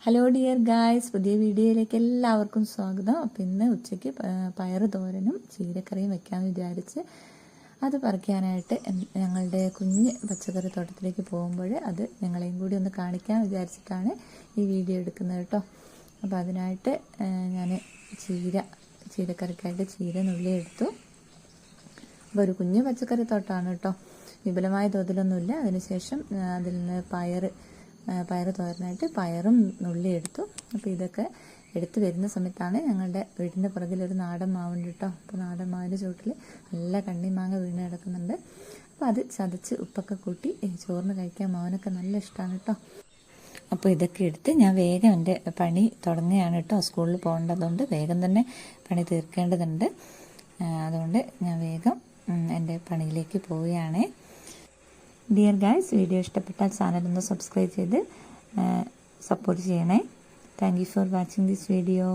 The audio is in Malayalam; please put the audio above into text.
ഹലോ ഡിയർ ഗായ്സ്, പുതിയ വീഡിയോയിലേക്ക് എല്ലാവർക്കും സ്വാഗതം. അപ്പം ഇന്ന് ഉച്ചയ്ക്ക് പയറ് തോരനും ചീരക്കറിയും വെക്കാമെന്ന് വിചാരിച്ച് അത് പറിക്കാനായിട്ട് ഞങ്ങളുടെ കുഞ്ഞ് പച്ചക്കറി തോട്ടത്തിലേക്ക് പോകുമ്പോൾ അത് ഞങ്ങളെയും കൂടി ഒന്ന് കാണിക്കാൻ വിചാരിച്ചിട്ടാണ് ഈ വീഡിയോ എടുക്കുന്നത് കേട്ടോ. അപ്പോൾ അതിനായിട്ട് ഞാൻ ചീരക്കറിക്കായിട്ട് ചീര നുള്ളി എടുത്തു. അപ്പോൾ ഒരു കുഞ്ഞ് പച്ചക്കറി തോട്ടമാണ് കേട്ടോ, വിപുലമായ തോതിലൊന്നുമില്ല. അതിനുശേഷം അതിൽ നിന്ന് പയറ് തോരനായിട്ട് പയറും നുള്ളി എടുത്തു. അപ്പോൾ ഇതൊക്കെ എടുത്തു വരുന്ന സമയത്താണ് ഞങ്ങളുടെ വീടിൻ്റെ പുറകിലൊരു നാടൻ മാവുണ്ട് കേട്ടോ. അപ്പോൾ നാടൻ മാവിൻ്റെ ചുവട്ടിൽ നല്ല കണ്ണിമാങ്ങ വീണ് കിടക്കുന്നുണ്ട്. അപ്പോൾ അത് ചതച്ച് ഉപ്പൊക്കെ കൂട്ടി ചോറിന് കഴിക്കാൻ മാവനൊക്കെ നല്ല ഇഷ്ടമാണ് കേട്ടോ. അപ്പോൾ ഇതൊക്കെ എടുത്ത് ഞാൻ വേഗം എൻ്റെ പണി തുടങ്ങുകയാണ് കേട്ടോ. സ്കൂളിൽ പോകേണ്ടതുകൊണ്ട് വേഗം തന്നെ പണി തീർക്കേണ്ടതുണ്ട്. അതുകൊണ്ട് ഞാൻ വേഗം എൻ്റെ പണിയിലേക്ക് പോവുകയാണ്. ഡിയർ ഗായ്സ്, വീഡിയോ ഇഷ്ടപ്പെട്ടാൽ ചാനലൊന്ന് സബ്സ്ക്രൈബ് ചെയ്ത് സപ്പോർട്ട് ചെയ്യണേ. Thank you for watching this video.